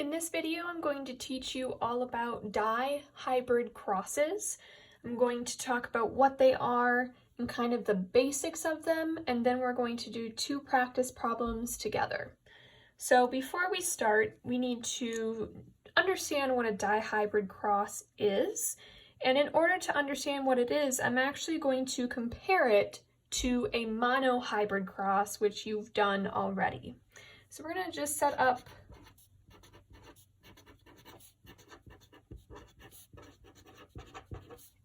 In this video, I'm going to teach you all about dihybrid crosses. I'm going to talk about what they are and kind of the basics of them, and then we're going to do two practice problems together. So before we start, we need to understand what a dihybrid cross is. And in order to understand what it is, I'm actually going to compare it to a monohybrid cross, which you've done already. So we're going to just set up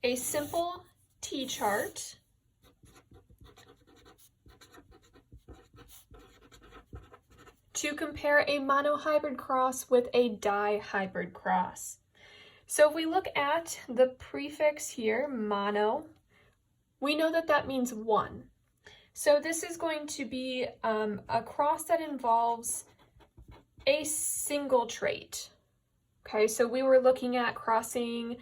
a simple T-chart to compare a monohybrid cross with a dihybrid cross. So if we look at the prefix here, mono, we know that that means one. So this is going to be a cross that involves a single trait. Okay, so we were looking at crossing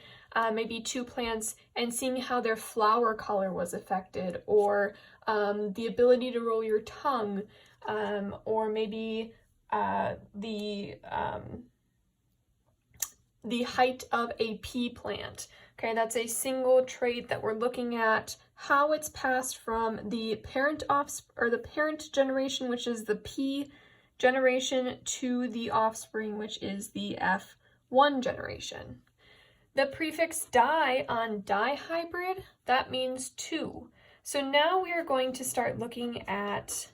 maybe two plants and seeing how their flower color was affected, or the ability to roll your tongue, or maybe the height of a pea plant. Okay, that's a single trait that we're looking at how it's passed from the parent or the parent generation, which is the pea generation, to the offspring, which is the F1 generation. The prefix di on dihybrid, that means two. So now we are going to start looking at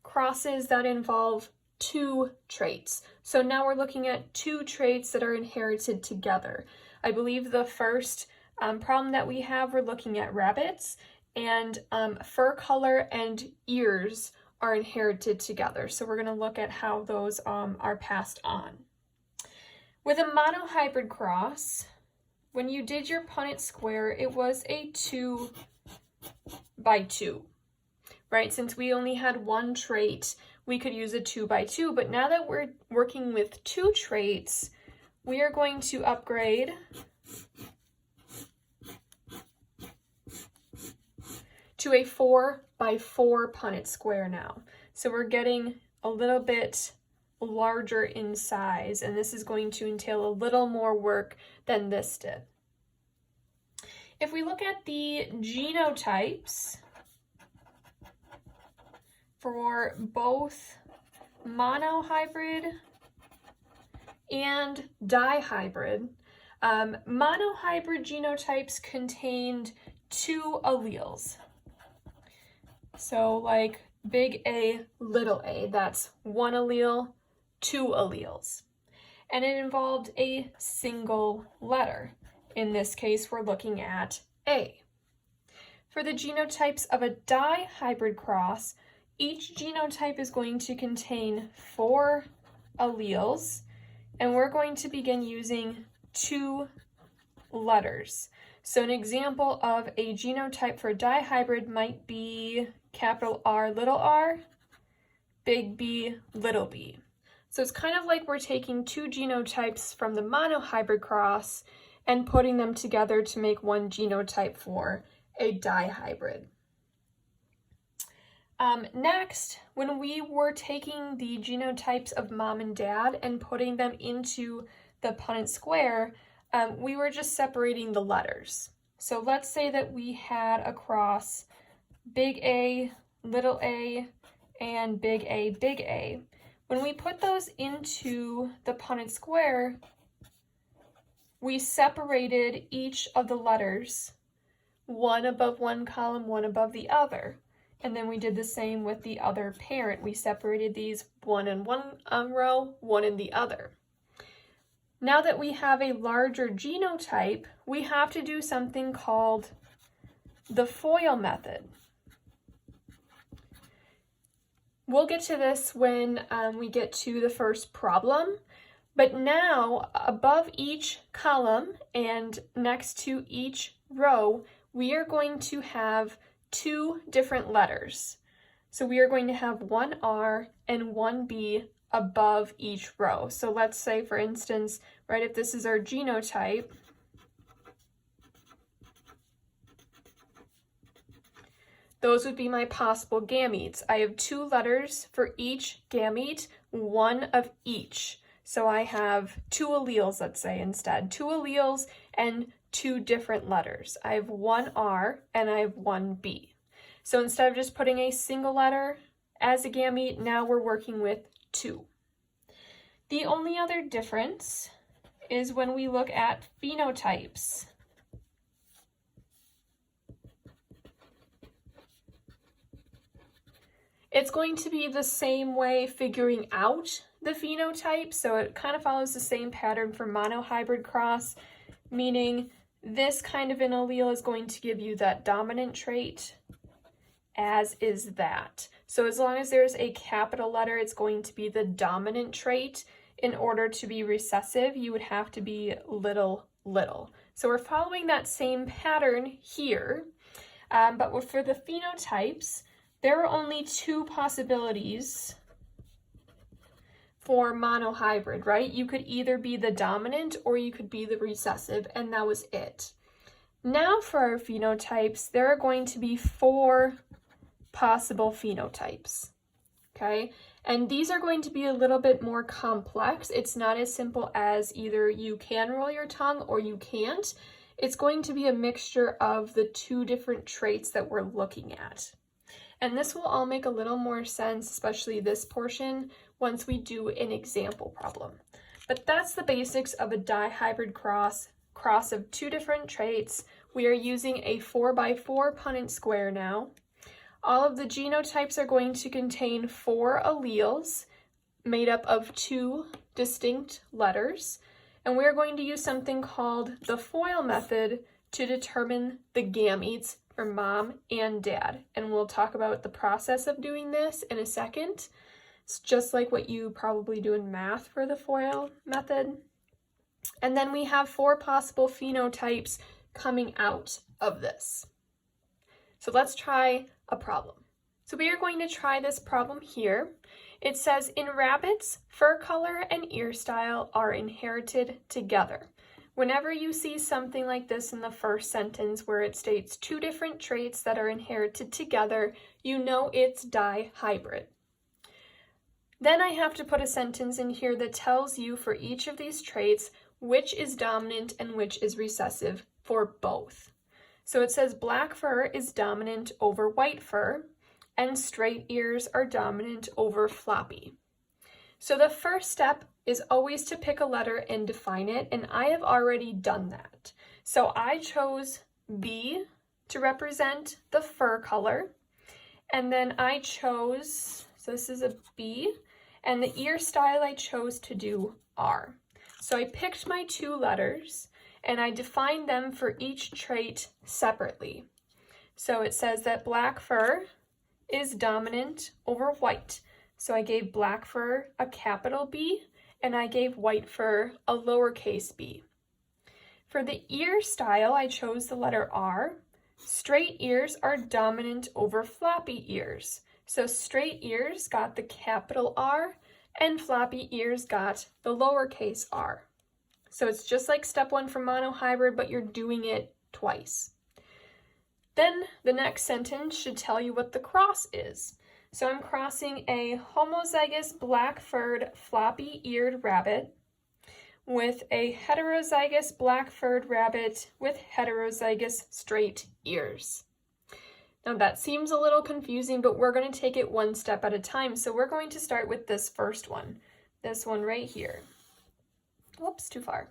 crosses that involve two traits. So now we're looking at two traits that are inherited together. I believe the first problem that we have, we're looking at rabbits, and fur color and ears are inherited together. So we're going to look at how those are passed on. With a monohybrid cross, when you did your Punnett square, it was a 2 by 2, right? Since we only had one trait, we could use a 2 by 2, but now that we're working with two traits, we are going to upgrade to a 4 by 4 Punnett square now. So we're getting a little bit larger in size, and this is going to entail a little more work than this did. If we look at the genotypes for both monohybrid and dihybrid, monohybrid genotypes contained two alleles. So like big A, little a, that's one allele, two alleles. And it involved a single letter. In this case, we're looking at A. For the genotypes of a dihybrid cross, each genotype is going to contain 4 alleles, and we're going to begin using 2 letters. So an example of a genotype for dihybrid might be capital R, little r, big B, little b. So it's kind of like we're taking two genotypes from the monohybrid cross and putting them together to make one genotype for a dihybrid. Next, when we were taking the genotypes of mom and dad and putting them into the Punnett square, we were just separating the letters. So let's say that we had a cross big A, little a, and big A, big A. When we put those into the Punnett square, we separated each of the letters, one above one column, one above the other. And then we did the same with the other parent. We separated these one in one row, one in the other. Now that we have a larger genotype, we have to do something called the FOIL method. We'll get to this when we get to the first problem, but now above each column and next to each row, we are going to have 2 different letters. So we are going to have one R and one B above each row. So let's say, for instance, right, if this is our genotype, those would be my possible gametes. I have 2 letters for each gamete, one of each. So I have 2 alleles, let's say instead. 2 alleles and 2 different letters. I have 1 R and I have 1 B. So instead of just putting a single letter as a gamete, now we're working with 2. The only other difference is when we look at phenotypes. It's going to be the same way figuring out the phenotype, so it kind of follows the same pattern for monohybrid cross, meaning this kind of an allele is going to give you that dominant trait, as is that. So as long as there's a capital letter, it's going to be the dominant trait. In order to be recessive, you would have to be little, little. So we're following that same pattern here, but for the phenotypes, there are only 2 possibilities for monohybrid, right? You could either be the dominant or you could be the recessive, and that was it. Now for our phenotypes, there are going to be 4 possible phenotypes, okay? And these are going to be a little bit more complex. It's not as simple as either you can roll your tongue or you can't. It's going to be a mixture of the 2 different traits that we're looking at. And this will all make a little more sense, especially this portion, once we do an example problem. But that's the basics of a dihybrid cross of 2 different traits. We are using a 4x4 Punnett square now. All of the genotypes are going to contain 4 alleles made up of 2 distinct letters. And we're going to use something called the FOIL method to determine the gametes for mom and dad. And we'll talk about the process of doing this in a second. It's just like what you probably do in math for the FOIL method. And then we have 4 possible phenotypes coming out of this. So let's try a problem. So we are going to try this problem here. It says, in rabbits, fur color and ear style are inherited together. Whenever you see something like this in the first sentence where it states 2 different traits that are inherited together, you know it's dihybrid. Then I have to put a sentence in here that tells you for each of these traits which is dominant and which is recessive for both. So it says black fur is dominant over white fur, and straight ears are dominant over floppy. So the first step is always to pick a letter and define it, and I have already done that. So I chose B to represent the fur color, and then I chose, so this is a B, and the ear style I chose to do R. So I picked my 2 letters, and I defined them for each trait separately. So it says that black fur is dominant over white. So I gave black fur a capital B, and I gave white fur a lowercase b. For the ear style, I chose the letter R. Straight ears are dominant over floppy ears. So straight ears got the capital R, and floppy ears got the lowercase r. So it's just like step 1 for monohybrid, but you're doing it twice. Then the next sentence should tell you what the cross is. So I'm crossing a homozygous black-furred floppy-eared rabbit with a heterozygous black-furred rabbit with heterozygous straight ears. Now that seems a little confusing, but we're going to take it one step at a time. So we're going to start with this first one, this one right here. Whoops, too far.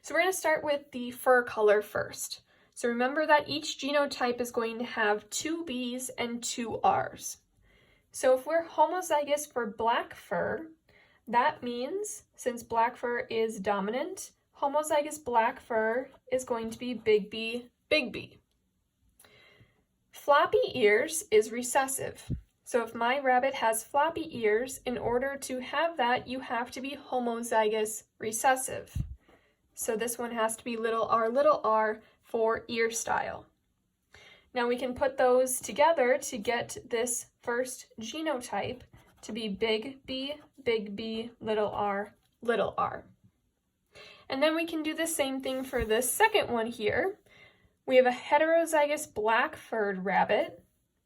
So we're going to start with the fur color first. So remember that each genotype is going to have 2 B's and 2 R's. So if we're homozygous for black fur, that means since black fur is dominant, homozygous black fur is going to be big B, big B. Floppy ears is recessive. So if my rabbit has floppy ears, in order to have that, you have to be homozygous recessive. So this one has to be little r for ear style. Now we can put those together to get this first genotype to be big B, little r, little r. And then we can do the same thing for this second one here. We have a heterozygous black-furred rabbit.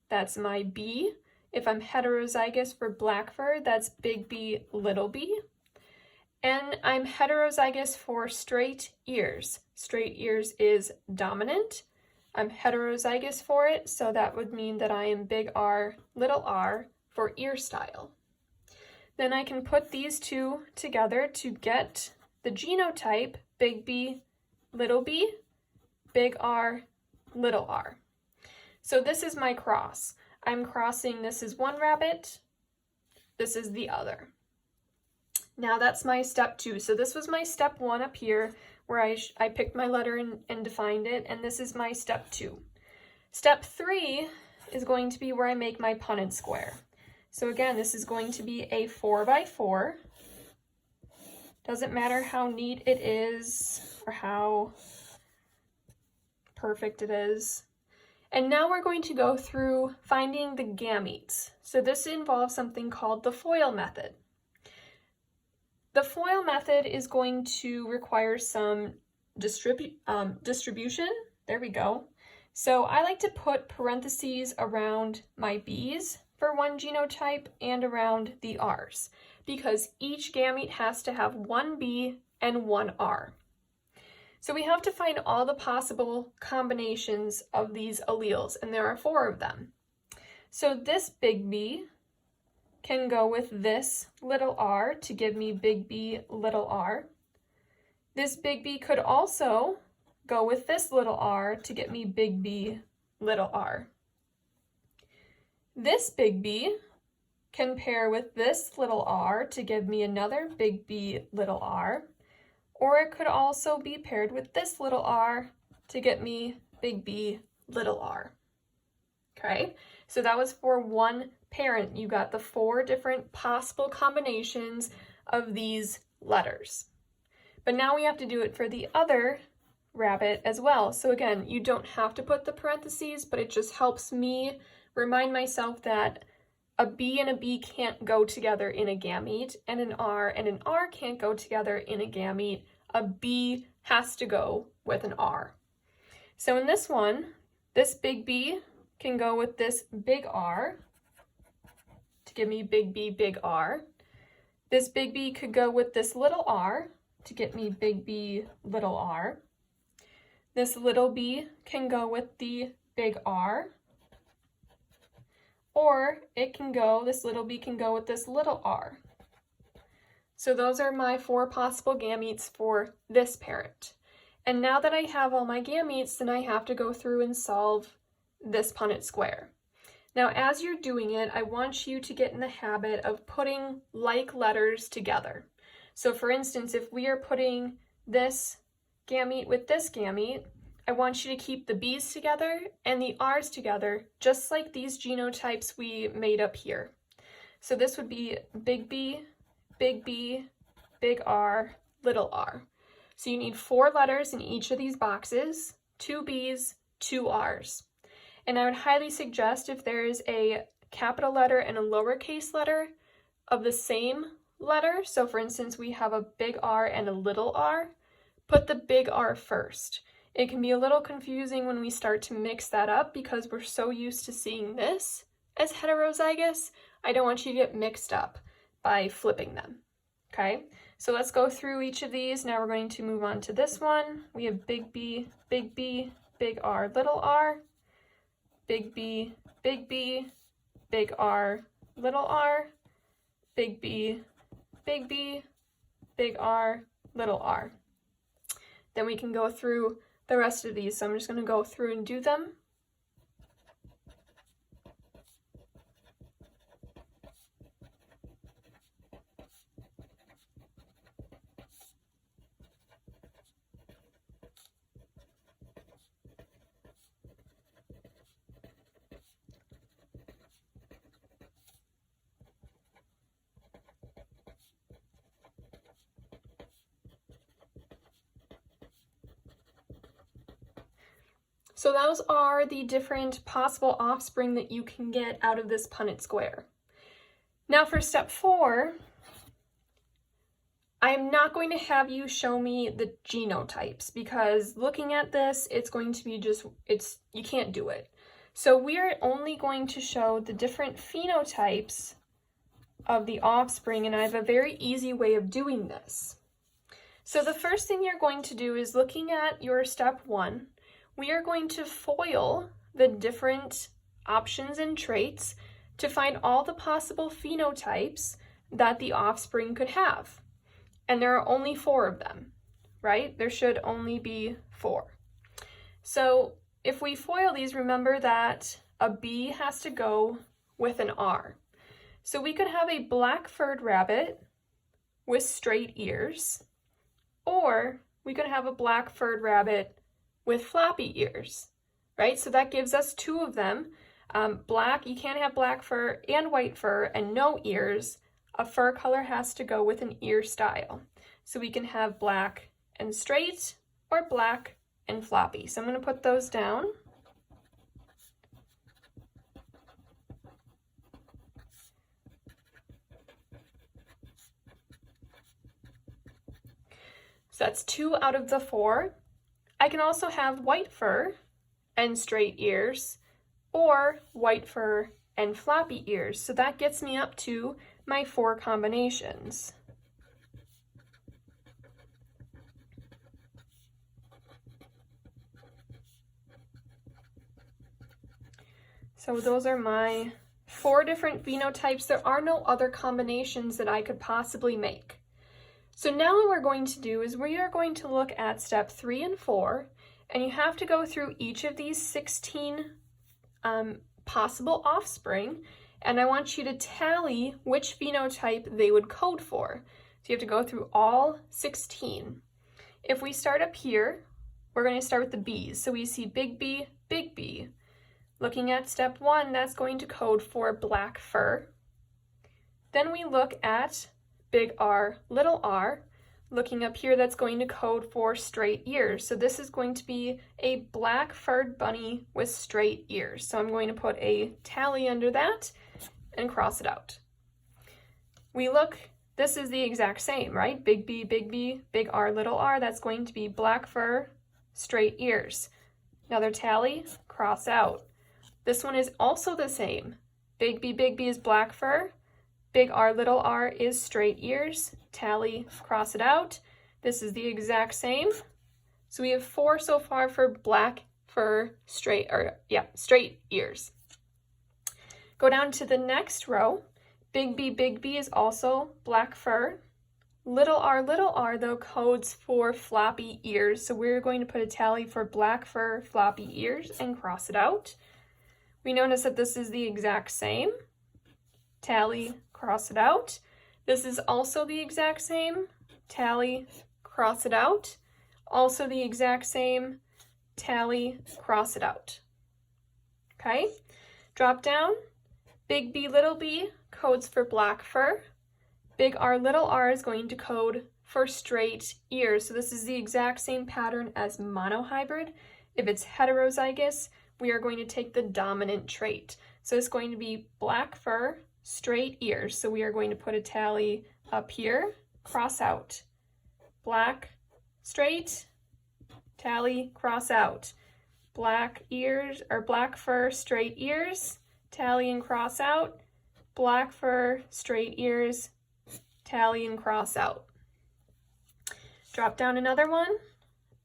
That's my B. If I'm heterozygous for black fur, that's big B, little b. And I'm heterozygous for straight ears. Straight ears is dominant. I'm heterozygous for it, so that would mean that I am big R, little r for ear style. Then I can put these two together to get the genotype big B, big R, little r. So this is my cross. I'm crossing, this is one rabbit, this is the other. Now that's my step 2. So this was my step 1 up here where I picked my letter and defined it, and this is my step 2. Step 3 is going to be where I make my Punnett square. So again, this is going to be a 4x4. Doesn't matter how neat it is or how perfect it is. And now we're going to go through finding the gametes. So this involves something called the FOIL method. The FOIL method is going to require some distribution. There we go. So I like to put parentheses around my B's for one genotype and around the R's, because each gamete has to have one B and one R. So we have to find all the possible combinations of these alleles, and there are 4 of them. So this big B can go with this little r to give me big B, little r. This big B could also go with this little r to get me big B, little r. This big B can pair with this little r to give me another big B, little r. Or it could also be paired with this little r to get me big B, little r. Okay, so that was for one parent. You got the 4 different possible combinations of these letters. But now we have to do it for the other rabbit as well. So again, you don't have to put the parentheses, but it just helps me remind myself that a B and a B can't go together in a gamete, and an R can't go together in a gamete. A B has to go with an R. So in this one, this big B can go with this big R to give me big B, big R. This big B could go with this little r to get me big B, little r. This little b can go with the big R. Or this little b can go with this little r. So those are my 4 possible gametes for this parent. And now that I have all my gametes, then I have to go through and solve this Punnett square. Now, as you're doing it, I want you to get in the habit of putting like letters together. So for instance, if we are putting this gamete with this gamete, I want you to keep the B's together and the R's together, just like these genotypes we made up here. So this would be big B, big R, little r. So you need 4 letters in each of these boxes, 2 B's, 2 R's. And I would highly suggest if there is a capital letter and a lowercase letter of the same letter, so for instance we have a big R and a little r, put the big R first. It can be a little confusing when we start to mix that up because we're so used to seeing this as heterozygous. I don't want you to get mixed up by flipping them. Okay, so let's go through each of these. Now we're going to move on to this one. We have big B, big R, little r, big B, big R, little r, big B, big R, little r. Then we can go through the rest of these. So I'm just going to go through and do them. So those are the different possible offspring that you can get out of this Punnett square. Now for step 4, I'm not going to have you show me the genotypes because looking at this, it's going to be you can't do it. So we're only going to show the different phenotypes of the offspring, and I have a very easy way of doing this. So the first thing you're going to do is, looking at your step 1, we are going to FOIL the different options and traits to find all the possible phenotypes that the offspring could have. And there are only 4 of them, right? There should only be 4. So if we FOIL these, remember that a B has to go with an R. So we could have a black-furred rabbit with straight ears, or we could have a black-furred rabbit with floppy ears, right? So that gives us 2 of them. Black, you can't have black fur and white fur and no ears. A fur color has to go with an ear style. So we can have black and straight or black and floppy. So I'm going to put those down. So that's 2 out of the 4. I can also have white fur and straight ears, or white fur and floppy ears. So that gets me up to my 4 combinations. So those are my 4 different phenotypes. There are no other combinations that I could possibly make. So now what we're going to do is we are going to look at step 3 and 4, and you have to go through each of these 16 possible offspring, and I want you to tally which phenotype they would code for. So you have to go through all 16. If we start up here, we're going to start with the B's. So we see big B, big B. Looking at step 1, that's going to code for black fur. Then we look at big R, little r. Looking up here, that's going to code for straight ears. So this is going to be a black furred bunny with straight ears. So I'm going to put a tally under that and cross it out. We look, this is the exact same, right? Big B, big R, little r. That's going to be black fur, straight ears. Another tally, cross out. This one is also the same. Big B is black fur. Big R, little r is straight ears. Tally, cross it out. This is the exact same. So we have 4 so far for black fur, straight ears. Go down to the next row. Big B is also black fur. Little r though codes for floppy ears. So we're going to put a tally for black fur, floppy ears and cross it out. We notice that this is the exact same. Tally, cross it out. This is also the exact same. Tally, cross it out. Also the exact same. Tally, cross it out. Okay, drop down. Big B, little b codes for black fur. Big R, little r is going to code for straight ears. So this is the exact same pattern as monohybrid. If it's heterozygous, we are going to take the dominant trait. So it's going to be black fur, straight ears. So we are going to put a tally up here, cross out. Black, straight, tally, cross out. Black ears, or black fur, straight ears, tally and cross out. Black fur, straight ears, tally and cross out. Drop down another one.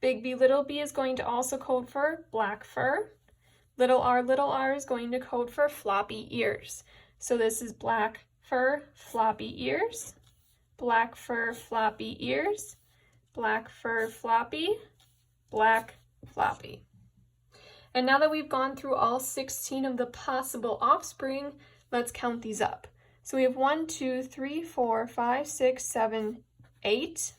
Big B, little b is going to also code for black fur. Little r is going to code for floppy ears. So this is black fur, floppy ears, black fur, floppy ears, black fur, floppy, black, floppy. And now that we've gone through all 16 of the possible offspring, let's count these up. So we have 1, 2, 3, 4, 5, 6, 7, 8,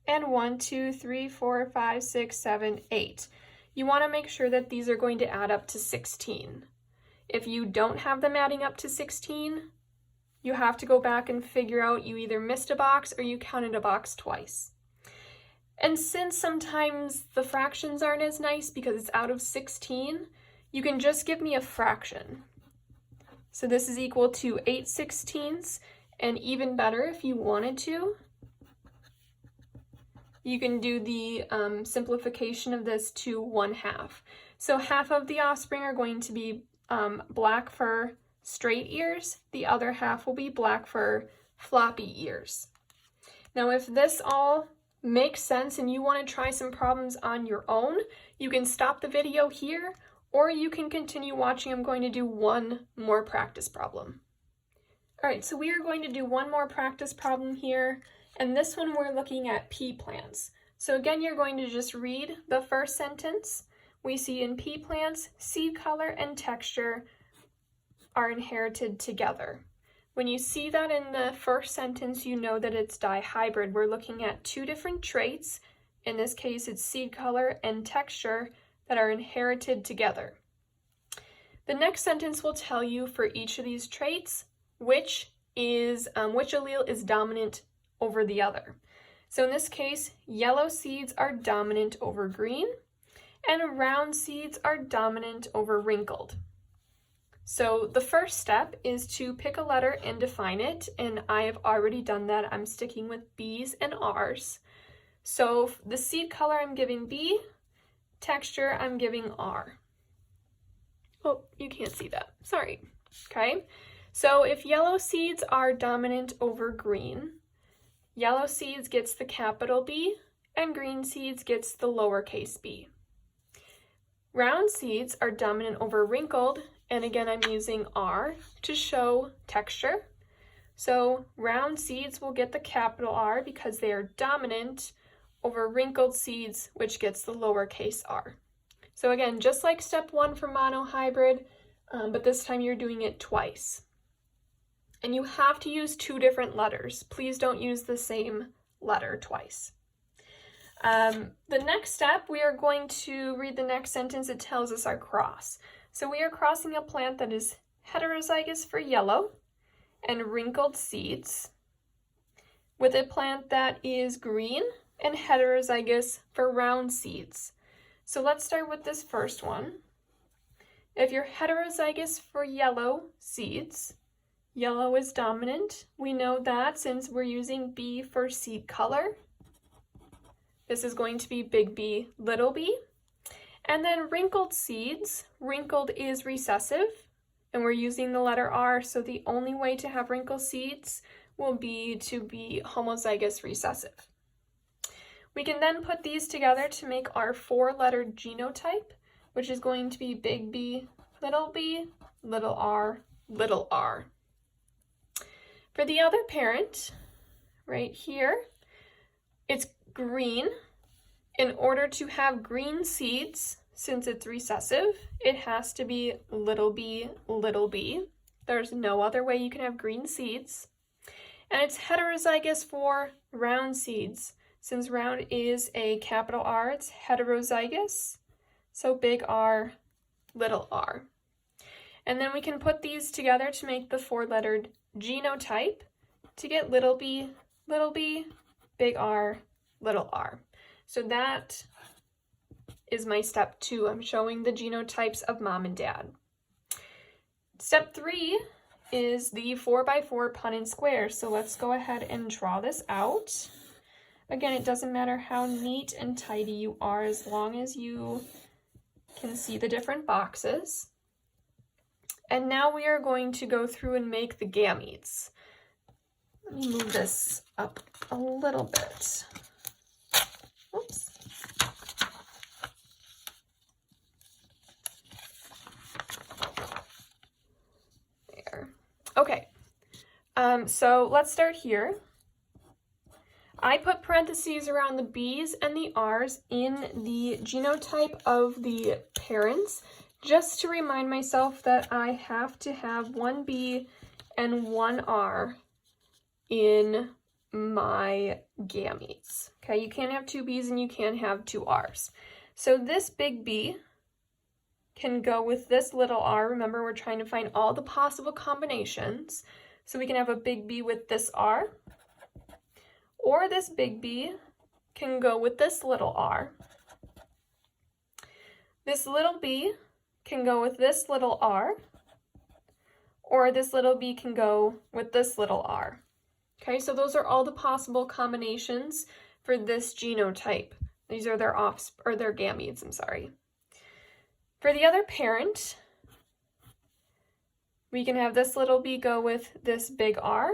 and 1, 2, 3, 4, 5, 6, 7, 8. You want to make sure that these are going to add up to 16. If you don't have them adding up to 16, you have to go back and figure out you either missed a box or you counted a box twice. And since sometimes the fractions aren't as nice because it's out of 16, you can just give me a fraction. So this is equal to 8/16, and even better if you wanted to, you can do the simplification of this to 1/2. So half of the offspring are going to be black fur, straight ears, the other half will be black for floppy ears. Now, if this all makes sense and you want to try some problems on your own, you can stop the video here, or you can continue watching. I'm going to do one more practice problem. All right, so we are going to do one more practice problem here, and this one we're looking at pea plants. So again, you're going to just read the first sentence. We see in pea plants, seed color and texture are inherited together. When you see that in the first sentence, you know that it's dihybrid. We're looking at two different traits. In this case, it's seed color and texture that are inherited together. The next sentence will tell you for each of these traits which allele is dominant over the other. So in this case, yellow seeds are dominant over green, and round seeds are dominant over wrinkled. So the first step is to pick a letter and define it, and I have already done that. I'm sticking with B's and R's. So the seed color I'm giving B, texture I'm giving R. Oh, you can't see that, sorry. Okay, so if yellow seeds are dominant over green, yellow seeds gets the capital B, and green seeds gets the lowercase b. Round seeds are dominant over wrinkled, and again I'm using R to show texture. So round seeds will get the capital R because they are dominant over wrinkled seeds, which gets the lowercase r. So again, just like step one for monohybrid, but this time you're doing it twice. And you have to use two different letters. Please don't use the same letter twice. The next step, we are going to read the next sentence. It tells us our cross. So we are crossing a plant that is heterozygous for yellow and wrinkled seeds with a plant that is green and heterozygous for round seeds. So let's start with this first one. If you're heterozygous for yellow seeds, yellow is dominant. We know that since we're using B for seed color. This is going to be big B, little b. And then wrinkled seeds, wrinkled is recessive, and we're using the letter R, so the only way to have wrinkled seeds will be to be homozygous recessive. We can then put these together to make our four-letter genotype, which is going to be big B, little r, little r. For the other parent, right here, it's green. In order to have green seeds, since it's recessive, it has to be little b, little b. There's no other way you can have green seeds. And it's heterozygous for round seeds. Since round is a capital R, it's heterozygous. So big R, little r. And then we can put these together to make the four-lettered genotype to get little b, big R, little r. So that is my step 2. I'm showing the genotypes of mom and dad. Step 3 is the 4x4 Punnett square. So let's go ahead and draw this out. Again, it doesn't matter how neat and tidy you are as long as you can see the different boxes. And now we are going to go through and make the gametes. Let me move this up a little bit. Oops. There. Okay. So let's start here. I put parentheses around the B's and the R's in the genotype of the parents just to remind myself that I have to have one B and one R in my gametes. Okay, you can't have two B's and you can't have two R's. So this big B can go with this little r. Remember, we're trying to find all the possible combinations. So we can have a big B with this r. Or this big B can go with this little r. This little b can go with this little r. Or this little b can go with this little r. Okay, so those are all the possible combinations for this genotype. These are their their gametes, I'm sorry. For the other parent, We can have this little b go with this big R.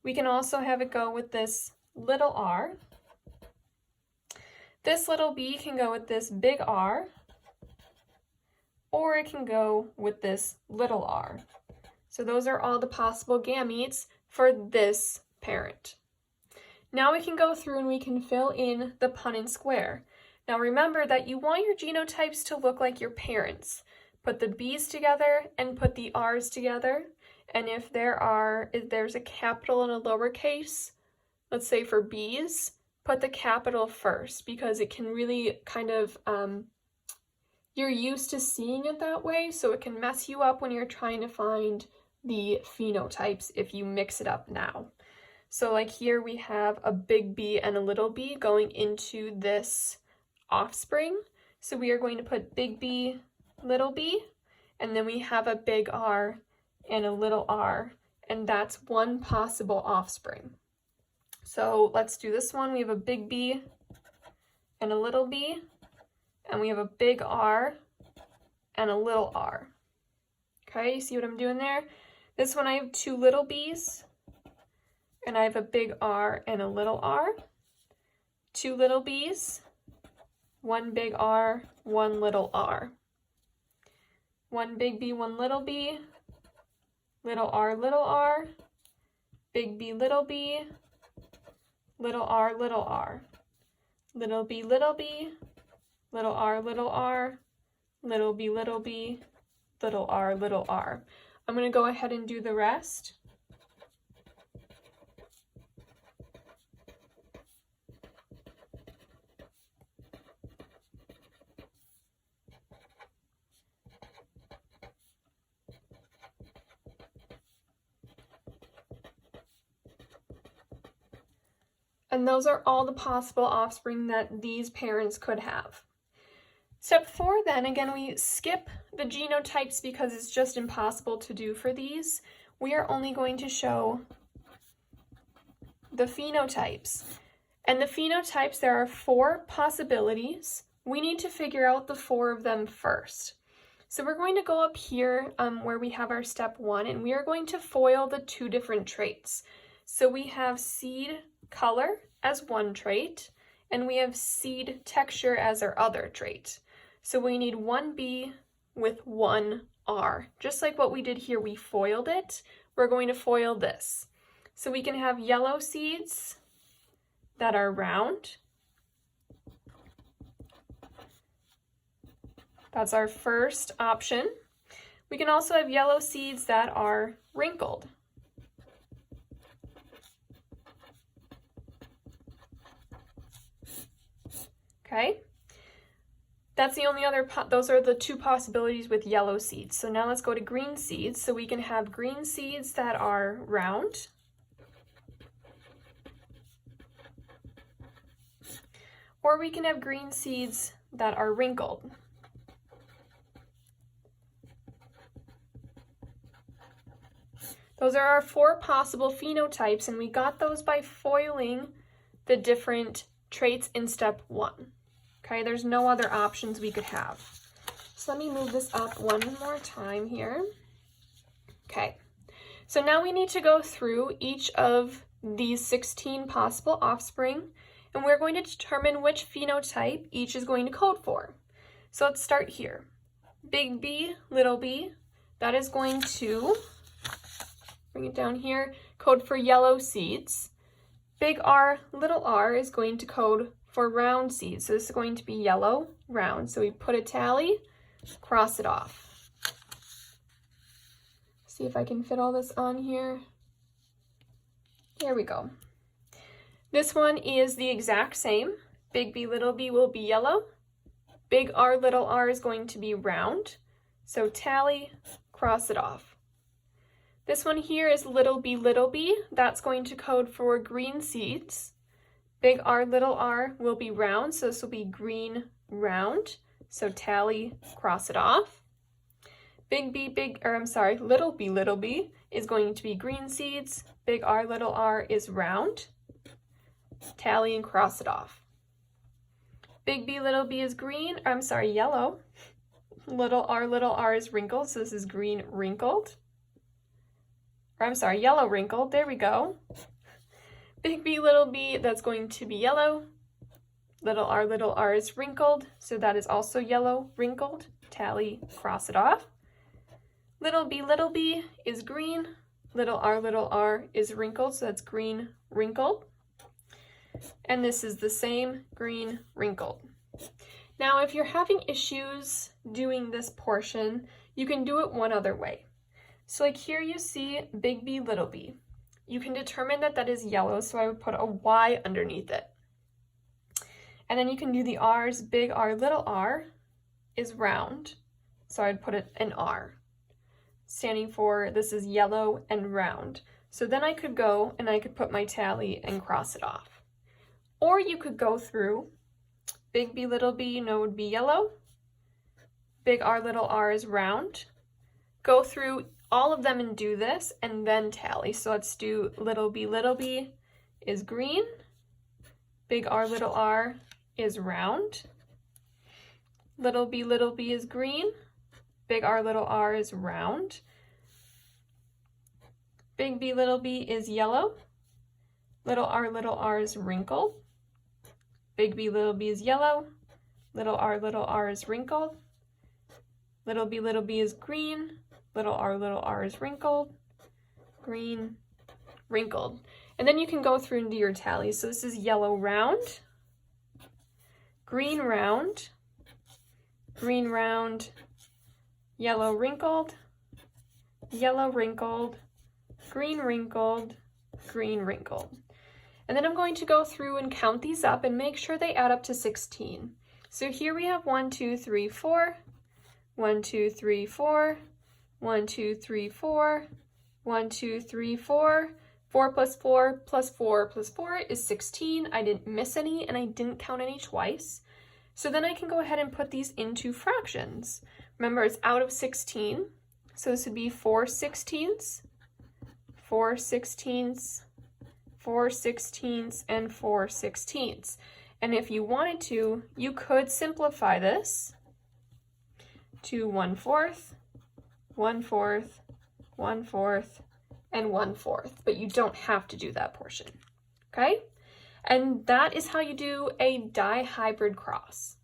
We can also have it go with this little r. This little b can go with this big R, or it can go with this little r. So those are all the possible gametes for this parent. Now we can go through and we can fill in the Punnett square. Now remember that you want your genotypes to look like your parents. Put the B's together and put the R's together. And if there's a capital and a lowercase, let's say for B's, put the capital first, because it can really kind of, you're used to seeing it that way, so it can mess you up when you're trying to find the phenotypes if you mix it up now. So like here we have a big B and a little b going into this offspring. So we are going to put big B, little b, and then we have a big R and a little r, and that's one possible offspring. So let's do this one. We have a big B and a little b, and we have a big R and a little r. Okay, you see what I'm doing there? This one I have two little b's, and I have a big R and a little r. Two little b's, one big R, one little r. One big B, one little b, little r, big B, little b, little r, little b, little b, little r, little b, little r. I'm going to go ahead and do the rest. And those are all the possible offspring that these parents could have. Step 4, then, again, we skip the genotypes because it's just impossible to do for these. We are only going to show the phenotypes. And the phenotypes, there are 4 possibilities. We need to figure out the 4 of them first. So we're going to go up here where we have our step 1, and we are going to FOIL the 2 different traits. So we have seed color as one trait, and we have seed texture as our other trait. So we need one B with one R. Just like what we did here, we foiled it. We're going to foil this. So we can have yellow seeds that are round. That's our first option. We can also have yellow seeds that are wrinkled. Okay, that's the only other, those are the 2 possibilities with yellow seeds. So now let's go to green seeds. So we can have green seeds that are round. Or we can have green seeds that are wrinkled. Those are our 4 possible phenotypes, and we got those by foiling the different traits in step 1. Okay, there's no other options we could have. So let me move this up one more time here. Okay, so now we need to go through each of these 16 possible offspring, and we're going to determine which phenotype each is going to code for. So let's start here. Big B, little b, that is going to, bring it down here, code for yellow seeds. Big R, little r is going to code for round seeds. So this is going to be yellow, round. So we put a tally, cross it off. See if I can fit all this on here. There we go. This one is the exact same. Big B, little b will be yellow. Big R, little r is going to be round. So tally, cross it off. This one here is little b, that's going to code for green seeds. Big R, little r will be round, so this will be green, round. So tally, cross it off. Little b is going to be green seeds. Big R, little r is round. Tally and cross it off. Big B, little b is yellow. little r is wrinkled, so this is green wrinkled. Or I'm sorry, yellow wrinkled, there we go. Big B, little b, that's going to be yellow. Little r is wrinkled, so that is also yellow wrinkled. Tally, cross it off. Little b is green. Little r is wrinkled, so that's green wrinkled. And this is the same, green wrinkled. Now, if you're having issues doing this portion, you can do it one other way. So like here you see big B, little b. You can determine that that is yellow, so I would put a Y underneath it. And then you can do the R's, big R, little r is round, so I'd put it an R, standing for this is yellow and round. So then I could go and I could put my tally and cross it off. Or you could go through big B, little b, you know, would be yellow. Big R, little r is round. Go through all of them and do this and then tally. So let's do little b is green. Big R, little r is round. Little b is green. Big R, little r is round. Big B, little b is yellow. Little r is wrinkled. Big B, little b is yellow. Little r is wrinkled. Little b is green. Little r is wrinkled. Green, wrinkled. And then you can go through and do your tally. So this is yellow round, green round, green round, yellow wrinkled, green wrinkled, green wrinkled. And then I'm going to go through and count these up and make sure they add up to 16. So here we have 1, 2, 3, 4, 1, 2, 3, 4, 1, 2, 3, 4, 1, 2, 3, 4, 4 plus 4 plus 4 plus 4 is 16. I didn't miss any and I didn't count any twice. So then I can go ahead and put these into fractions. Remember, it's out of 16. So this would be 4 sixteenths, 4 sixteenths, 4 sixteenths, and 4 sixteenths. And if you wanted to, you could simplify this to 1/4, 1/4, 1/4, and 1/4, but you don't have to do that portion, okay? And that is how you do a dihybrid cross.